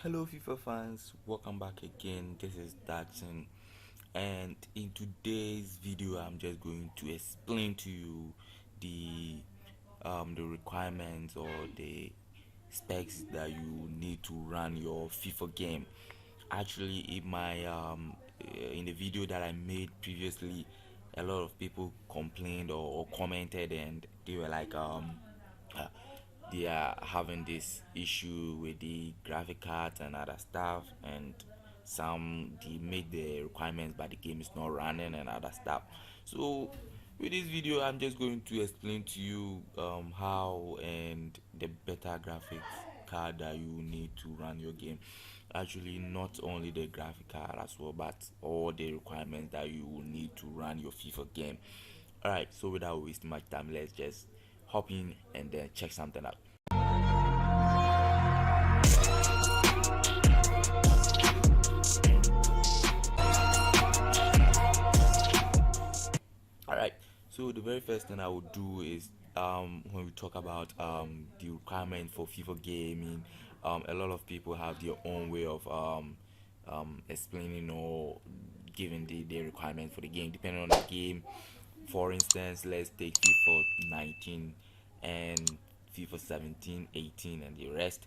Hello FIFA fans, welcome back again. This is Datsun, and in today's video I'm just going to explain to you the the requirements or the specs that you need to run your FIFA game. Actually, in the video that I made previously, a lot of people complained or commented, and they were like uh, they are having this issue with the graphic cards and other stuff, and some they made the requirements but the game is not running and other stuff. So with this video I'm just going to explain to you how and the better graphics card that you need to run your game. Actually, not only the graphic card as well, but all the requirements that you will need to run your FIFA game. Alright, so without wasting much time, let's just hop in and then check something out. All right. So the very first thing I would do is when we talk about the requirement for FIFA gaming, a lot of people have their own way of explaining or giving the requirement for the game depending on the game. For instance, let's take FIFA 19 and FIFA 17, 18, and the rest.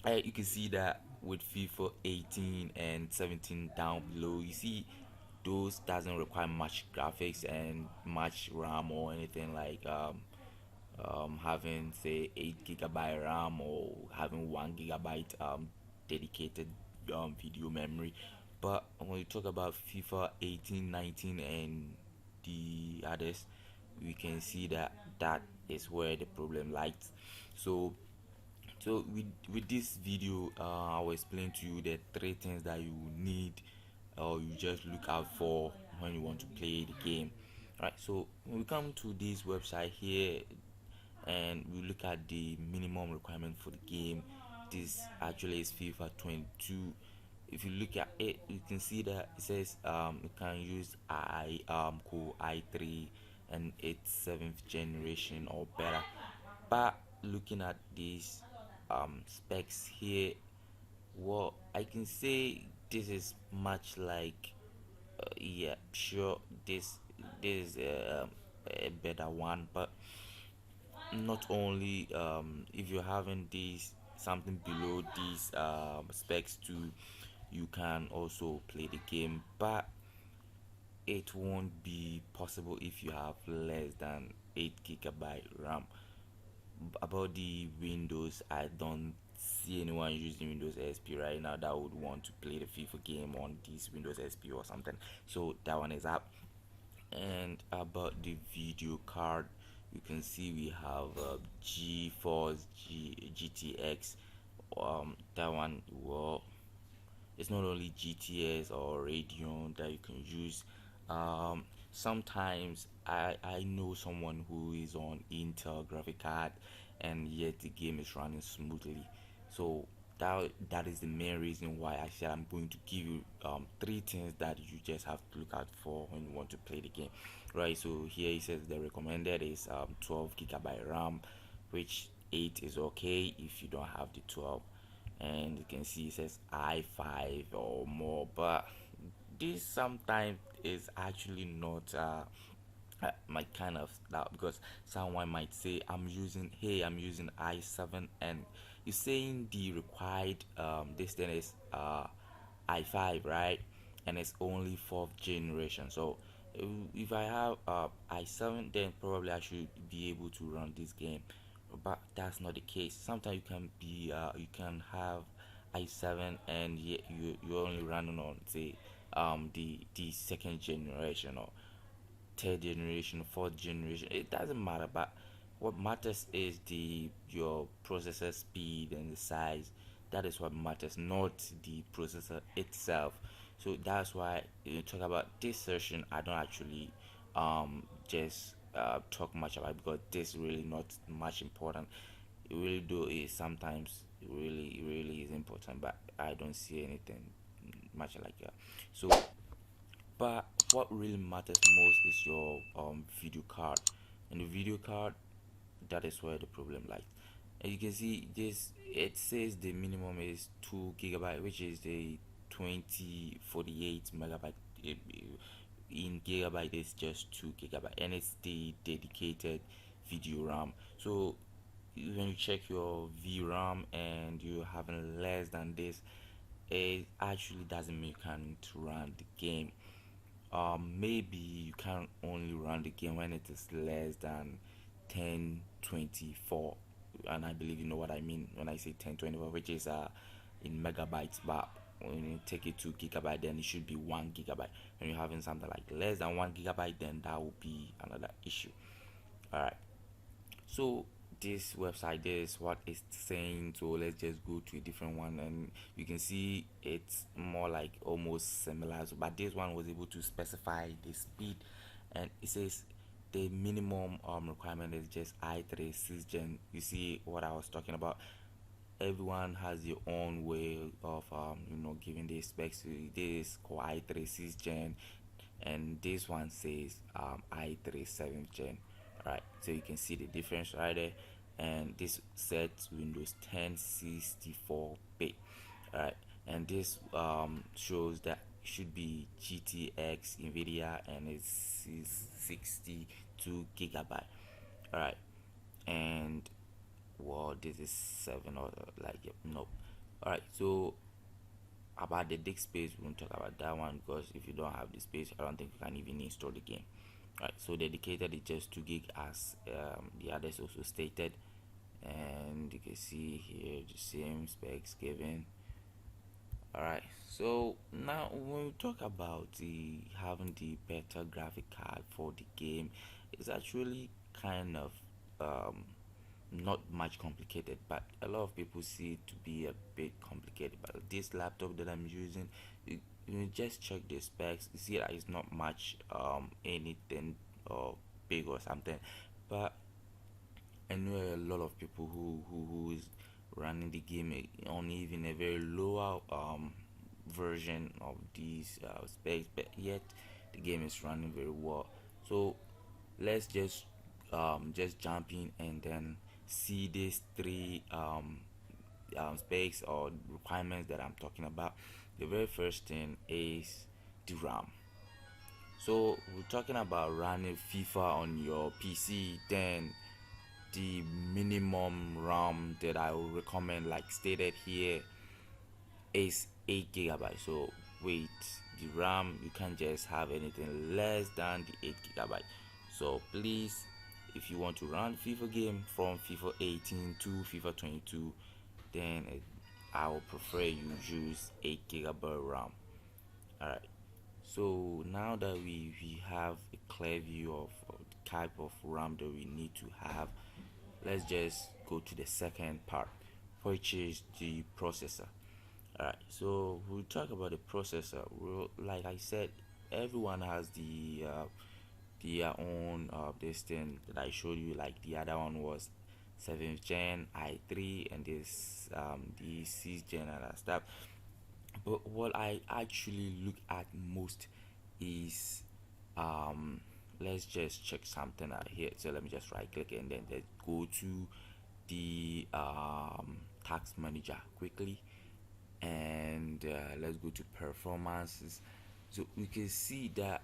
You can see that with FIFA 18 and 17 down below, you see those doesn't require much graphics and much RAM or anything like having say 8 GB RAM or having 1 GB dedicated video memory. But when you talk about FIFA 18, 19, and the others, we can see that that is where the problem lies. So with this video, I will explain to you the three things that you need or you just look out for when you want to play the game. Right. So when we come to this website here and we look at the minimum requirement for the game, this actually is FIFA 22. If you look at it, you can see that it says you can use Core i3 and it's 7th generation or better. But looking at these specs here, well, I can say this is much like yeah, sure, this is a better one, but not only if you're having these something below these specs too, you can also play the game, but it won't be possible if you have less than 8 GB RAM. About the Windows, I don't see anyone using Windows XP right now that would want to play the FIFA game on this Windows XP or something. So that one is up. And about the video card, you can see we have GeForce GTX. That one, well, it's not only GTS or Radeon that you can use. Sometimes I know someone who is on Intel graphic card and yet the game is running smoothly. So that is the main reason why I said I'm going to give you three things that you just have to look out for when you want to play the game. Right. So here it says the recommended is 12 GB RAM, which 8 is okay if you don't have the 12, and you can see it says i5 or more, but this sometimes is actually not my kind of stuff, because someone might say I'm using i7 and you're saying the required this thing is i5, right? And it's only fourth generation. So if I have i7, then probably I should be able to run this game, but that's not the case. Sometimes you can have i7 and you're only running on say the second generation or third generation, fourth generation. It doesn't matter, but what matters is the your processor speed and the size. That is what matters, not the processor itself. So that's why you talk about this session, I don't actually just talk much about it, because this really not much important. It really do is sometimes it really is important, but I don't see anything much like that. So but what really matters most is your video card, and the video card, that is where the problem lies. And you can see this, it says the minimum is 2 gigabyte, which is the 2048 megabyte. In gigabyte is just 2 gigabyte, and it's the dedicated video RAM. So when you check your VRAM and you're having less than this, it actually doesn't mean you can't run the game. Maybe you can only run the game when it is less than 1024, and I believe you know what I mean when I say 1024, which is in megabytes. But when you take it to gigabyte, then it should be 1 gigabyte. When you're having something like less than 1 gigabyte, then that will be another issue. All right, so this website, this is what it's saying. So let's just go to a different one, and you can see it's more like almost similar. So, but this one was able to specify the speed, and it says the minimum requirement is just i3 6th gen. You see what I was talking about. Everyone has your own way of giving the specs. This called i3 6th gen, and this one says i3 7th gen. Right, so you can see the difference right there. And this sets Windows 10 64-bit. Right, and this shows that should be GTX Nvidia, and it's 62 gigabyte. All right, and well, this is 7 or like, yep, nope. All right, so about the disk space, we won't talk about that one, because if you don't have the space, I don't think you can even install the game. Right, so dedicated is just 2 gig, as the others also stated. And you can see here the same specs given. All right, so now when we talk about the having the better graphic card for the game, it's actually kind of not much complicated, but a lot of people see it to be a bit complicated. But this laptop that I'm using, you just check the specs, you see that it's not much anything big or something. But I know a lot of people who is running the game on even a very lower version of these specs, but yet the game is running very well. So let's just jump in and then see these three specs or requirements that I'm talking about. The very first thing is the RAM. So we're talking about running FIFA on your PC, then the minimum RAM that I would recommend, like stated here, is 8 gigabytes. So wait, the RAM, you can't just have anything less than the 8 gigabyte. So please, if you want to run FIFA game from FIFA 18 to FIFA 22, then I would prefer you use 8 gigabyte RAM. Alright, so now that we have a clear view of the type of RAM that we need to have, let's just go to the second part, which is the processor. Alright, so we'll talk about the processor. Like I said, everyone has their own this thing that I showed you. Like the other one was 7th gen i3, and this the 6th gen and that stuff. But what I actually look at most is let's just check something out here. So let me just right click and then let's go to the task manager quickly, and let's go to performances. So we can see that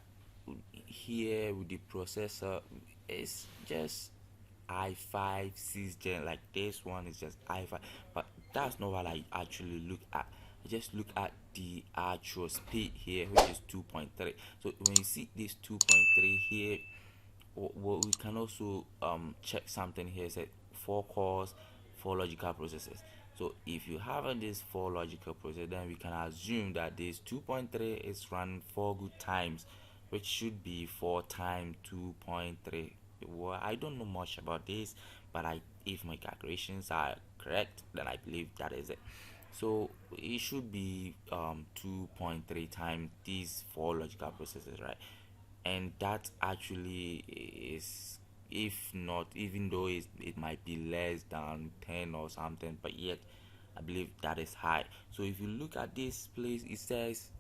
here with the processor, it's just i5 6th gen. Like this one is just i5, but that's not what I actually look at. I just look at the actual speed here, which is 2.3. So when you see this 2.3 here, we can also check something here. Said 4 cores, 4 logical processors. So if you have this 4 logical processor, then we can assume that this 2.3 is run 4 good times, which should be 4 times 2.3. Well, I don't know much about this, but if my calculations are correct, then I believe that is it. So it should be 2.3 times these 4 logical processors, right? And that actually is, if not, even though it might be less than 10 or something, but yet I believe that is high. So if you look at this place, it says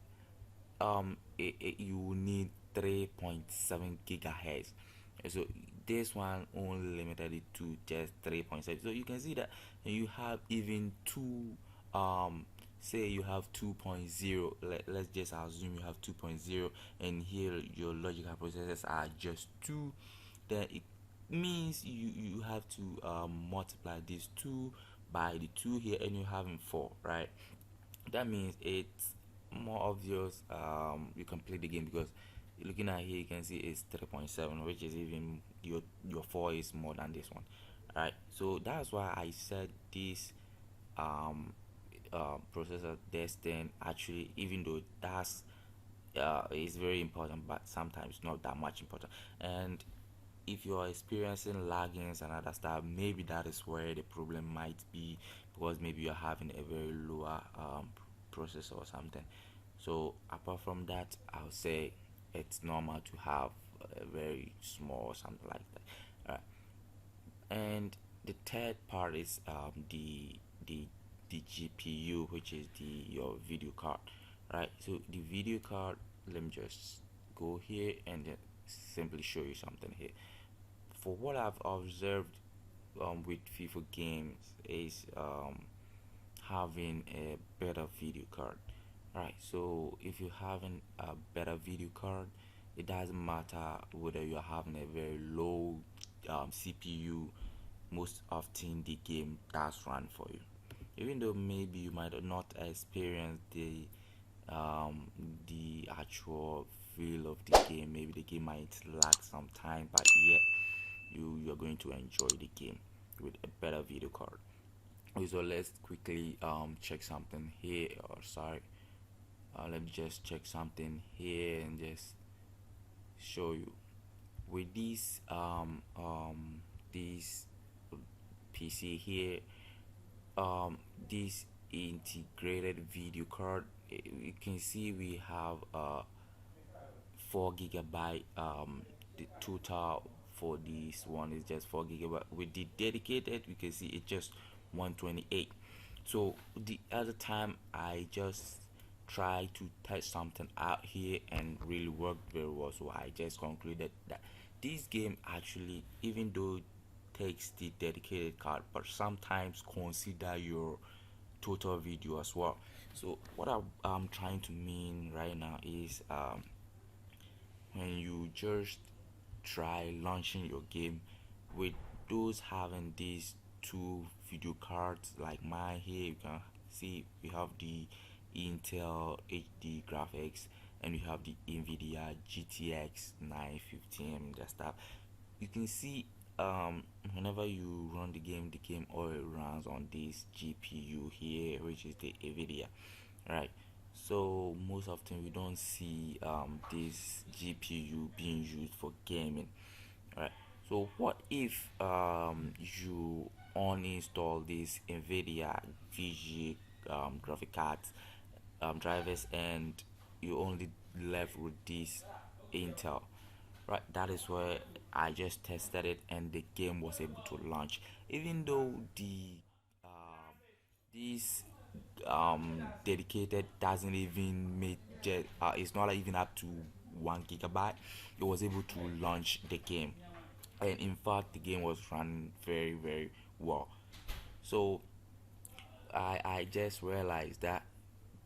you will need 3.7 gigahertz. So this one only limited it to just 3.7. So you can see that you have even two, say you have 2.0. Let's just assume you have 2.0, and here your logical processors are just 2. Then it means you have to multiply these 2 by the 2 here, and you're having 4, right? That means it's more obvious. You can play the game because looking at here, you can see it's 3.7, which is even your 4 is more than this one, right? So that's why I said this um processor testing actually, even though that's is very important, but sometimes not that much important. And if you are experiencing laggings and other stuff, maybe that is where the problem might be, because maybe you're having a very lower processor or something. So apart from that, I'll say it's normal to have a very small or something like that. And the third part is the GPU, which is the your video card, right? So the video card, let me just go here and then simply show you something here. For what I've observed with FIFA games is having a better video card. Right, so if you're having a better video card, it doesn't matter whether you're having a very low CPU, most often the game does run for you. Even though maybe you might not experience um, the actual feel of the game, maybe the game might lag some time, but yet you're going to enjoy the game with a better video card. Okay, so let's quickly check something here, or sorry, let me just check something here and just show you with this PC here, this integrated video card. You can see we have 4 gigabyte. The total for this one is just 4 gigabyte. With the dedicated, we can see it's just 128. So the other time I just try to test something out here and really worked very well, so I just concluded that this game actually, even though it takes the dedicated card, but sometimes consider your total video as well. So what I'm trying to mean right now is when you just try launching your game with those having these two video cards like mine here, you can see we have the Intel HD graphics and we have the Nvidia GTX 950 and that stuff. You can see whenever you run the game all runs on this GPU here, which is the Nvidia, right? So most often we don't see this GPU being used for gaming, right? So what if you uninstall this Nvidia VG graphic cards drivers, and you only left with this Intel, right? That is where I just tested it and the game was able to launch, even though the um, this dedicated doesn't even make it's not even up to 1 gigabyte. It was able to launch the game, and in fact the game was running very very well. So I just realized that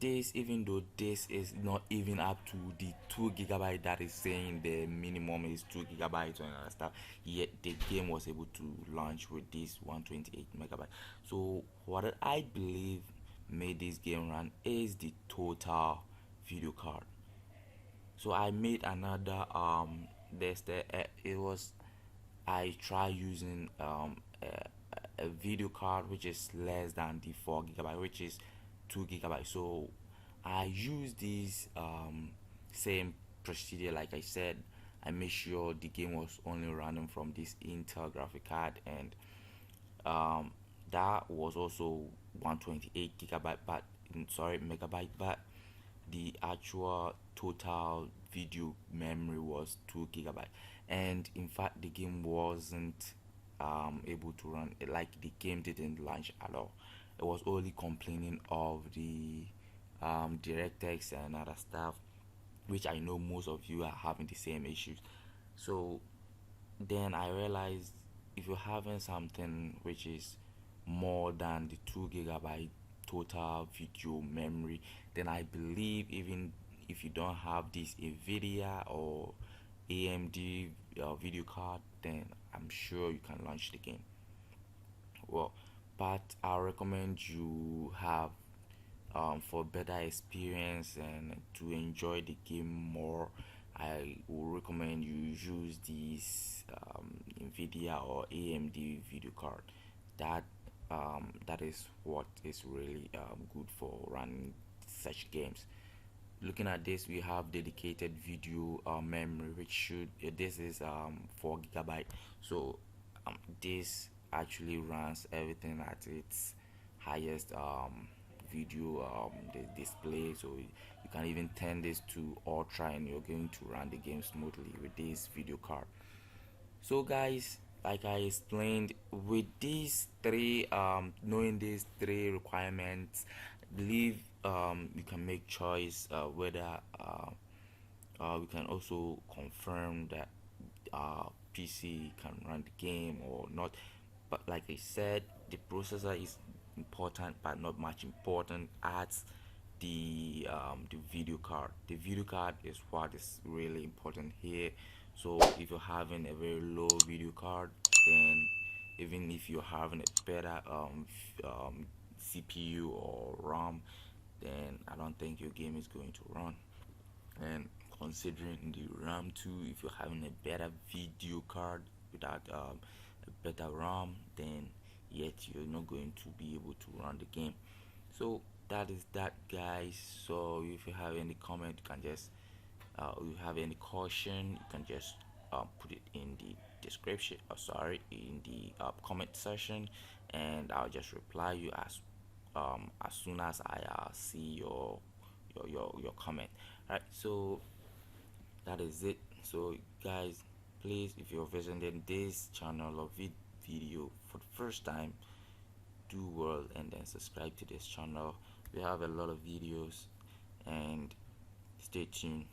this, even though this is not even up to the 2 gigabyte that is saying the minimum is 2 gigabytes and other stuff, yet the game was able to launch with this 128 megabyte. So what I believe made this game run is the total video card. So I made another this it was, I try using a video card which is less than the 4 gigabyte, which is 2 gigabyte. So I use this same procedure like I said. I made sure the game was only running from this Intel graphic card, and um, that was also 128 gigabyte, but sorry, megabyte, but the actual total video memory was 2 gigabyte. And in fact the game wasn't able to run, like the game didn't launch at all. It was only complaining of the DirectX and other stuff, which I know most of you are having the same issues. So then I realized if you're having something which is more than the 2 gigabyte total video memory, then I believe even if you don't have this Nvidia or AMD video card, then I'm sure you can launch the game. Well, but I recommend you have for better experience and to enjoy the game more. I will recommend you use this Nvidia or AMD video card. That is what is really good for running such games. Looking at this, we have dedicated video memory, which should this is 4 gigabyte. So this actually runs everything at its highest video display. So you can even turn this to ultra and you're going to run the game smoothly with this video card. So guys, like I explained, with these three knowing these three requirements, I believe you can make choice whether we can also confirm that PC can run the game or not. But like I said, the processor is important, but not much important as the video card. The video card is what is really important here. So if you're having a very low video card, then even if you're having a better CPU or RAM, then I don't think your game is going to run. And considering the RAM too, if you're having a better video card without a better RAM, then yet you're not going to be able to run the game. So that is that, guys. So if you have any comment, you can just you have any caution, you can just put it in the description, sorry, in the comment section, and I'll just reply you as soon as I see your comment. Right, so that is it. So guys, please, if you're visiting this channel or video for the first time, do well and then subscribe to this channel. We have a lot of videos, and stay tuned.